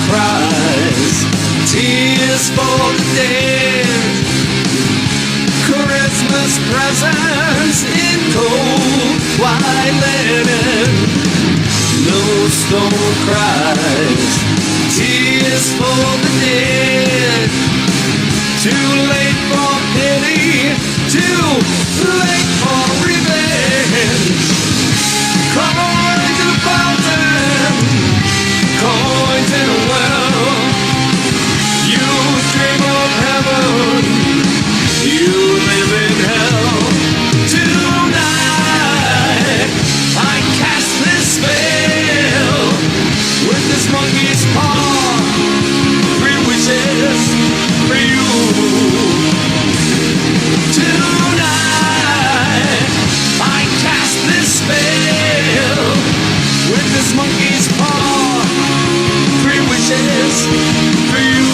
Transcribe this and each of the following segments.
cries, tears for the dead, Christmas presents in cold white linen. No stone cries, tears for the dead. Too late for pity, too late for revenge. Coins in a fountain, coins in a well. You dream of heaven, you live in hell. Tonight I cast this spell with this monkey's paw. 3 wishes for you. Tonight I cast this spell with this monkey's paw. 3 wishes for you.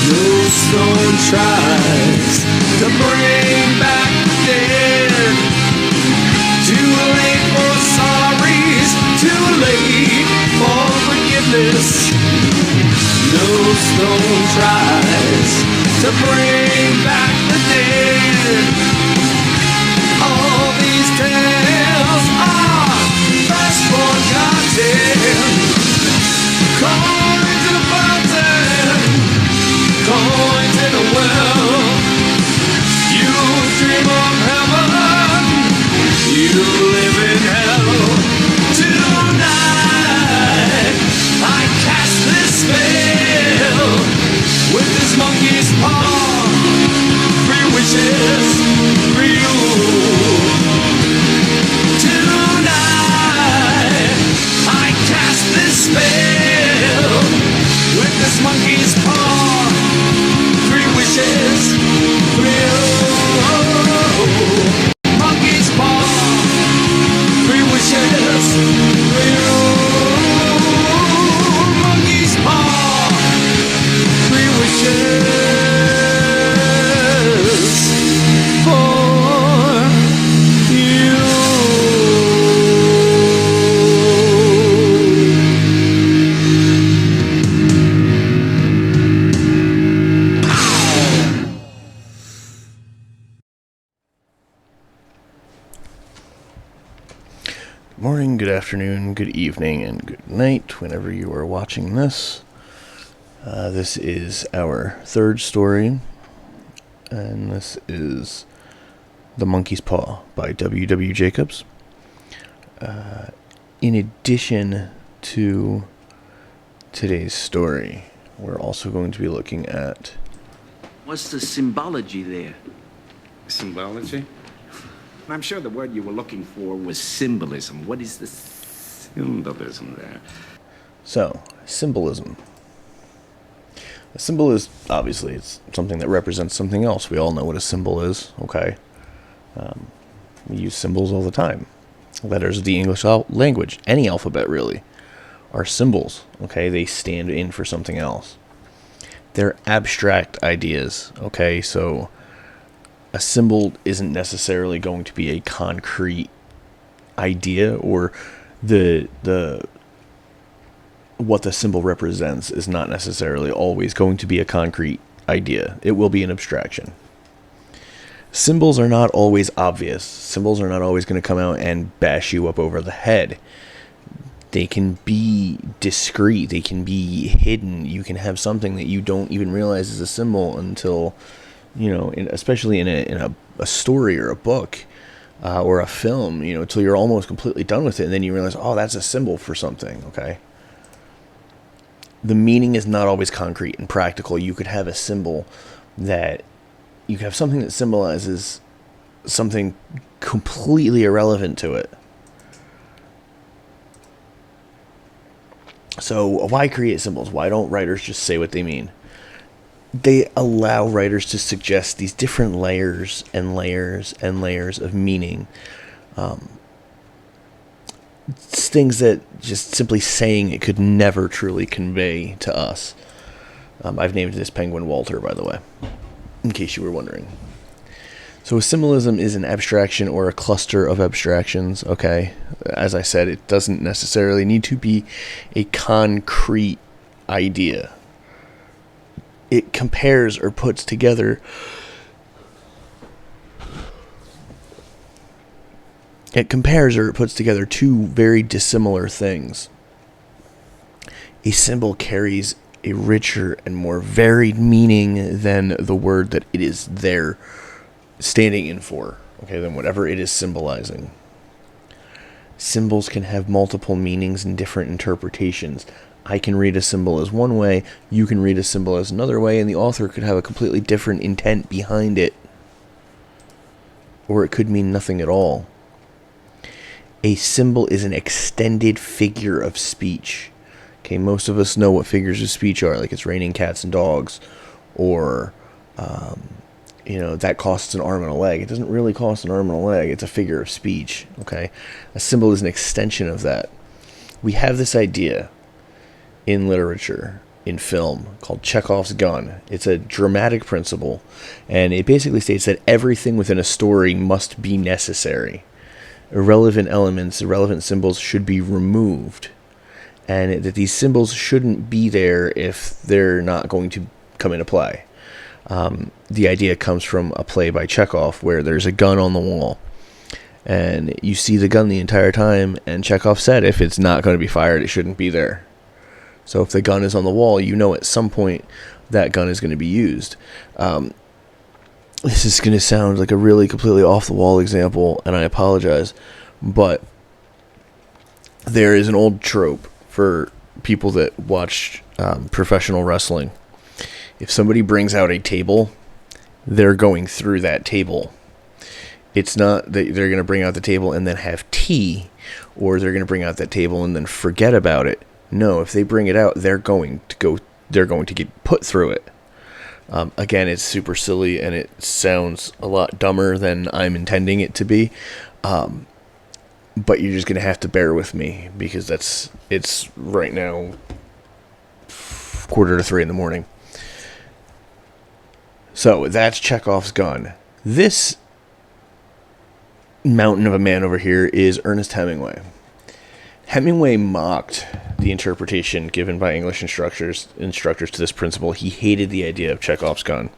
No stone tries to bring back the dead. Too late for sorries, too late for forgiveness. No stone tries to bring back the dead. All these tales are fast forgotten. Coins in a fountain, coins in a well. You dream of heaven, you live in hell. Tonight I cast this spell with this monkey's paw. 3 wishes for you. Tonight I cast this spell with this monkey's paw. 3 wishes for you. Monkey's paw. 3 wishes for you. Monkey's paw. 3 wishes for you. Good morning, good afternoon, good evening, and good night whenever you are watching this. This is our third story, and this is The Monkey's Paw by W. Jacobs. In addition to today's story, we're also going to be looking at... What's the symbology there? Symbology? I'm sure the word you were looking for was symbolism. What is the symbolism there? So, symbolism. A symbol is, obviously, it's something that represents something else. We all know what a symbol is, okay? We use symbols all the time. Letters of the English language, any alphabet really, are symbols, okay? They stand in for something else. They're abstract ideas, okay? So a symbol isn't necessarily going to be a concrete idea, or the what the symbol represents is not necessarily always going to be a concrete idea. It will be an abstraction. Symbols are not always obvious. Symbols are not always going to come out and bash you up over the head. They can be discreet. They can be hidden. You can have something that you don't even realize is a symbol until, you know, especially in a story or a book or a film, you know, until you're almost completely done with it, and then you realize, oh, that's a symbol for something, okay? The meaning is not always concrete and practical. You could have a symbol that, you could have something that symbolizes something completely irrelevant to it. So why create symbols? Why don't writers just say what they mean? They allow writers to suggest these different layers and layers and layers of meaning. Things that just simply saying it could never truly convey to us. I've named this penguin Walter, by the way, in case you were wondering. So symbolism is an abstraction or a cluster of abstractions, okay? As I said, it doesn't necessarily need to be a concrete idea. It compares or puts together two very dissimilar things. A symbol carries a richer and more varied meaning than the word that it is there standing in for, okay, than whatever it is symbolizing. Symbols can have multiple meanings and different interpretations. I can read a symbol as one way, you can read a symbol as another way, and the author could have a completely different intent behind it. Or it could mean nothing at all. A symbol is an extended figure of speech. Okay, most of us know what figures of speech are, like it's raining cats and dogs, or that costs an arm and a leg. It doesn't really cost an arm and a leg. It's a figure of speech, okay? A symbol is an extension of that. We have this idea in literature, in film, called Chekhov's gun. It's a dramatic principle, and it basically states that everything within a story must be necessary. Irrelevant elements, irrelevant symbols should be removed, and that these symbols shouldn't be there if they're not going to come into play. The idea comes from a play by Chekhov where there's a gun on the wall, and you see the gun the entire time, and Chekhov said if it's not going to be fired, it shouldn't be there. So if the gun is on the wall, you know at some point that gun is going to be used. This is going to sound like a really completely off-the-wall example, and I apologize, but there is an old trope for people that watch professional wrestling. If somebody brings out a table, they're going through that table. It's not that they're going to bring out the table and then have tea, or they're going to bring out that table and then forget about it. No, if they bring it out, they're going to get put through it. Again, it's super silly and it sounds a lot dumber than I'm intending it to be. But you're just going to have to bear with me because it's right now 2:45 in the morning. So that's Chekhov's gun. This mountain of a man over here is Ernest Hemingway. Hemingway mocked the interpretation given by English instructors to this principle. He hated the idea of Chekhov's gun.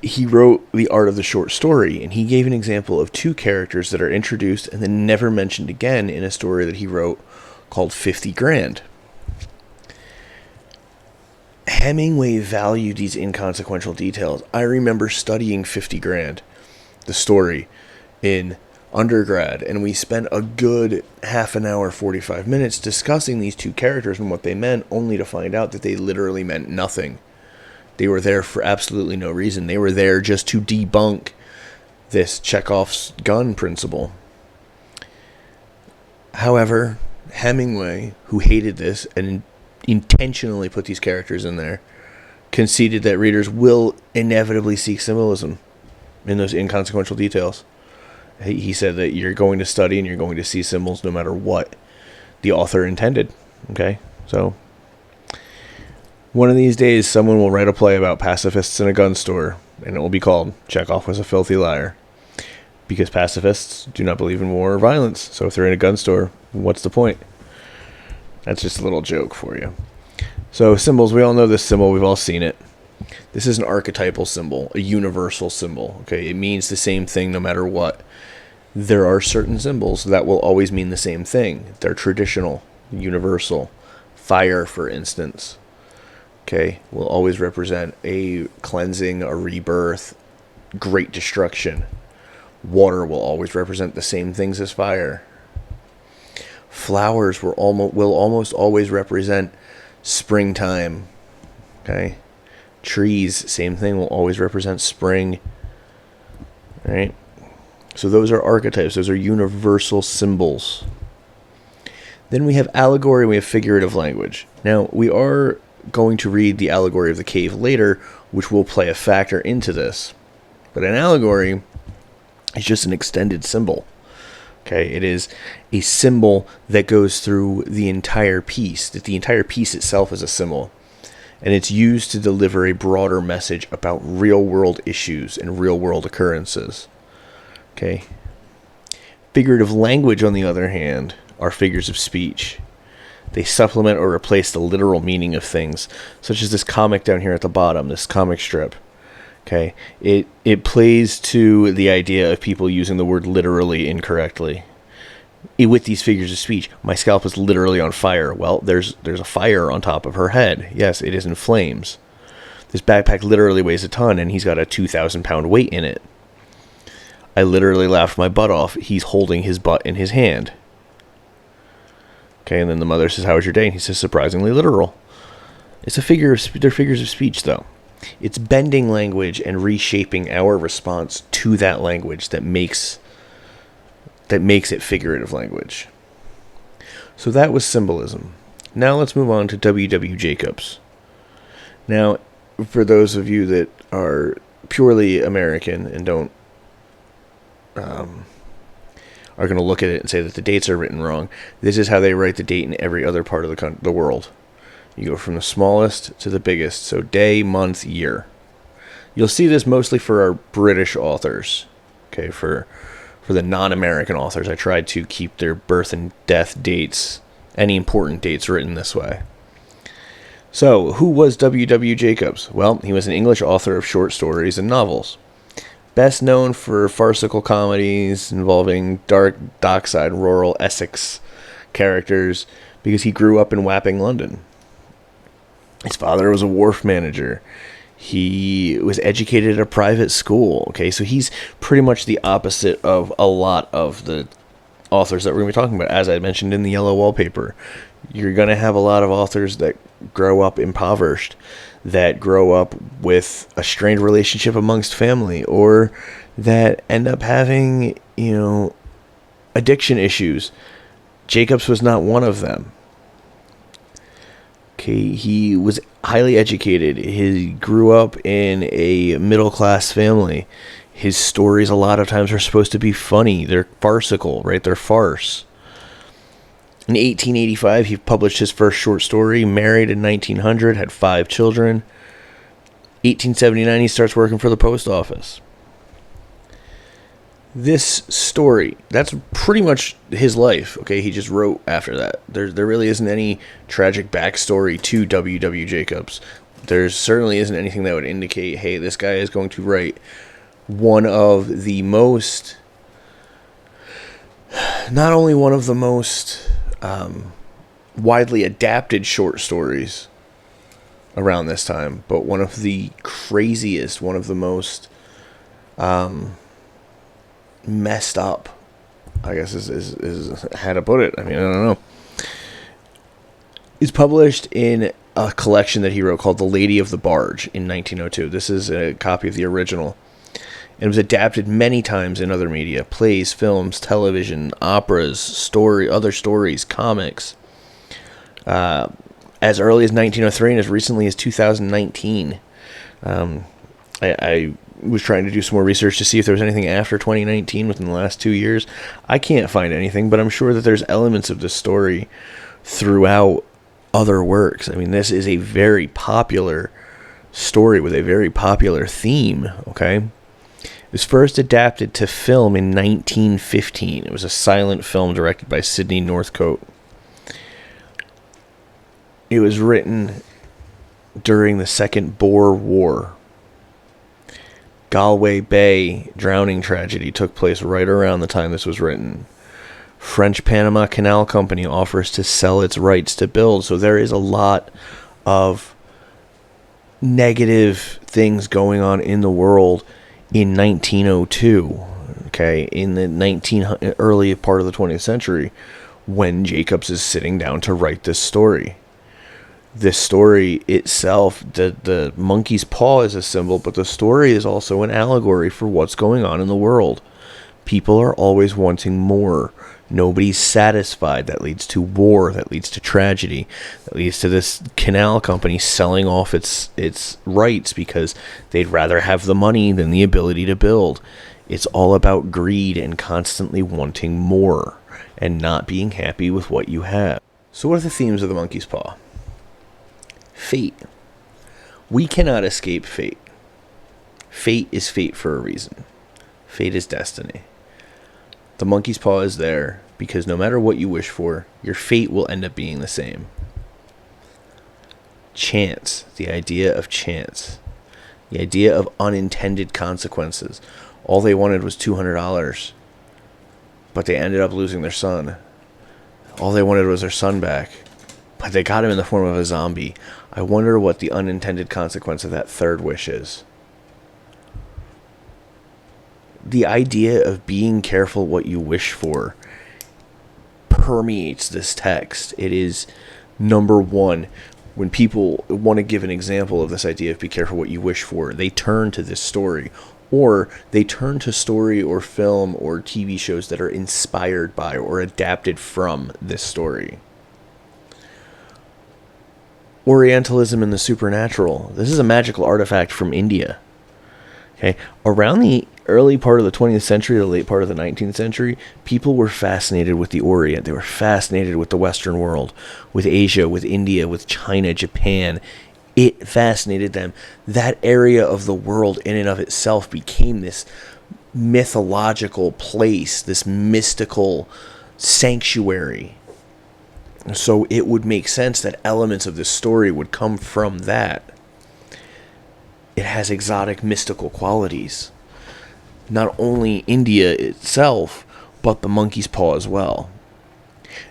He wrote The Art of the Short Story, and he gave an example of two characters that are introduced and then never mentioned again in a story that he wrote called 50 Grand. Hemingway valued these inconsequential details. I remember studying 50 Grand, the story, in undergrad, and we spent a good half an hour, 45 minutes discussing these two characters and what they meant, only to find out that they literally meant nothing. They were there for absolutely no reason. They were there just to debunk this Chekhov's gun principle. However, Hemingway, who hated this and intentionally put these characters in there, conceded that readers will inevitably seek symbolism in those inconsequential details. He said that you're going to study and you're going to see symbols no matter what the author intended. Okay? So, one of these days, someone will write a play about pacifists in a gun store, and it will be called Chekhov Was a Filthy Liar. Because pacifists do not believe in war or violence. So if they're in a gun store, what's the point? That's just a little joke for you. So symbols, we all know this symbol. We've all seen it. This is an archetypal symbol, a universal symbol. Okay, it means the same thing no matter what. There are certain symbols that will always mean the same thing. They're traditional, universal. Fire, for instance, okay, will always represent a cleansing, a rebirth, great destruction. Water will always represent the same things as fire. Flowers will almost always represent springtime. Okay? Trees, same thing, will always represent spring. Right? So those are archetypes. Those are universal symbols. Then we have allegory, we have figurative language. Now, we are going to read the allegory of the cave later, which will play a factor into this. But an allegory is just an extended symbol. Okay, it is a symbol that goes through the entire piece, that the entire piece itself is a symbol. and it's used to deliver a broader message about real-world issues and real-world occurrences. Okay. Figurative language, on the other hand, are figures of speech. They supplement or replace the literal meaning of things, such as this comic down here at the bottom, this comic strip. Okay, it plays to the idea of people using the word literally incorrectly. With these figures of speech, my scalp is literally on fire. Well, there's a fire on top of her head. Yes, it is in flames. This backpack literally weighs a ton, and he's got a 2,000-pound weight in it. I literally laughed my butt off. He's holding his butt in his hand. Okay, and then the mother says, "How was your day?" And he says, "Surprisingly literal." It's a figure of they're figures of speech, though. It's bending language and reshaping our response to that language that makes it figurative language. So that was symbolism. Now let's move on to W. Jacobs. Now, for those of you that are purely American and don't are going to look at it and say that the dates are written wrong, this is how they write the date in every other part of the world. You go from the smallest to the biggest, so day, month, year. You'll see this mostly for our British authors. Okay, for the non-American authors, I tried to keep their birth and death dates, any important dates, written this way. So, who was W. Jacobs? Well, he was an English author of short stories and novels. Best known for farcical comedies involving dark, dockside, rural Essex characters because he grew up in Wapping, London. His father was a wharf manager. He was educated at a private school. Okay, so he's pretty much the opposite of a lot of the authors that we're going to be talking about. As I mentioned in the yellow wallpaper, you're going to have a lot of authors that grow up impoverished, that grow up with a strained relationship amongst family, or that end up having, addiction issues. Jacobs was not one of them. Okay, he was highly educated. He grew up in a middle-class family. His stories a lot of times are supposed to be funny. They're farcical, right? They're farce. In 1885, he published his first short story, married in 1900, had 5 children. 1879, he starts working for the post office. This story, that's pretty much his life. Okay, he just wrote after that. There really isn't any tragic backstory to W. Jacobs. There certainly isn't anything that would indicate, hey, this guy is going to write one of the most, not only one of the most widely adapted short stories around this time, but one of the craziest, one of the most messed up, I guess is how to put it. I mean, I don't know. It's published in a collection that he wrote called The Lady of the Barge in 1902. This is a copy of the original. It was adapted many times in other media: plays, films, television, operas, other stories, comics. As early as 1903 and as recently as 2019. I was trying to do some more research to see if there was anything after 2019 within the last 2 years. I can't find anything, but I'm sure that there's elements of this story throughout other works. I mean, this is a very popular story with a very popular theme, okay? It was first adapted to film in 1915. It was a silent film directed by Sidney Northcote. It was written during the Second Boer War. Galway Bay drowning tragedy took place right around the time this was written. French Panama Canal Company offers to sell its rights to build. So there is a lot of negative things going on in the world in 1902. Okay, in the early part of the 20th century, when Jacobs is sitting down to write this story. This story itself, the monkey's paw is a symbol, but the story is also an allegory for what's going on in the world. People are always wanting more. Nobody's satisfied. That leads to war. That leads to tragedy. That leads to this canal company selling off its rights because they'd rather have the money than the ability to build. It's all about greed and constantly wanting more and not being happy with what you have. So what are the themes of the monkey's paw? Fate. We cannot escape fate. Fate is fate for a reason. Fate is destiny. The monkey's paw is there because no matter what you wish for, your fate will end up being the same. Chance, the idea of chance, the idea of unintended consequences. All they wanted was $200, but they ended up losing their son. All they wanted was their son back, but they got him in the form of a zombie. I wonder what the unintended consequence of that third wish is. The idea of being careful what you wish for permeates this text. It is number one. When people want to give an example of this idea of be careful what you wish for, they turn to this story, or they turn to story or film or TV shows that are inspired by or adapted from this story. Orientalism and the supernatural. This is a magical artifact from India. Okay, around the early part of the 20th century, the late part of the 19th century, people were fascinated with the Orient. They were fascinated with the Western world, with Asia, with India, with China, Japan. It fascinated them. That area of the world in and of itself became this mythological place, this mystical sanctuary. So it would make sense that elements of this story would come from that. It has exotic mystical qualities. Not only India itself, but the monkey's paw as well.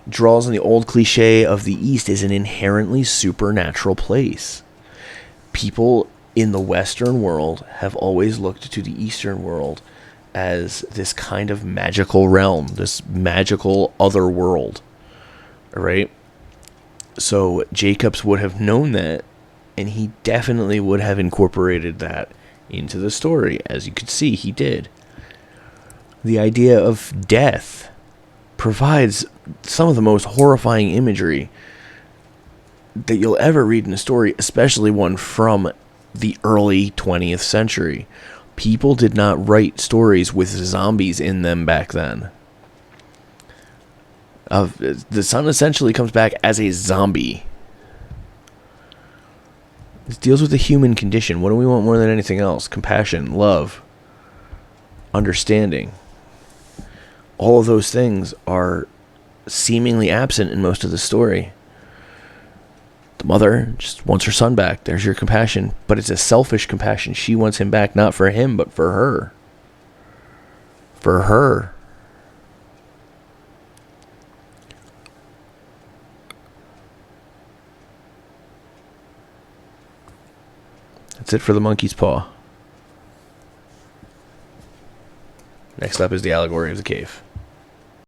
Draws on the old cliche of the East as an inherently supernatural place. People in the Western world have always looked to the Eastern world as this kind of magical realm, this magical other world. Right? So Jacobs would have known that, and he definitely would have incorporated that into the story. As you could see, he did. The idea of death provides some of the most horrifying imagery that you'll ever read in a story, especially one from the early 20th century. People did not write stories with zombies in them back then. The son essentially comes back as a zombie. This deals with the human condition. What do we want more than anything else? Compassion, love, understanding. All of those things are seemingly absent in most of the story. The mother just wants her son back. There's your compassion. But it's a selfish compassion. She wants him back not for him, but for her. For her. That's it for the monkey's paw. Next up is the allegory of the cave.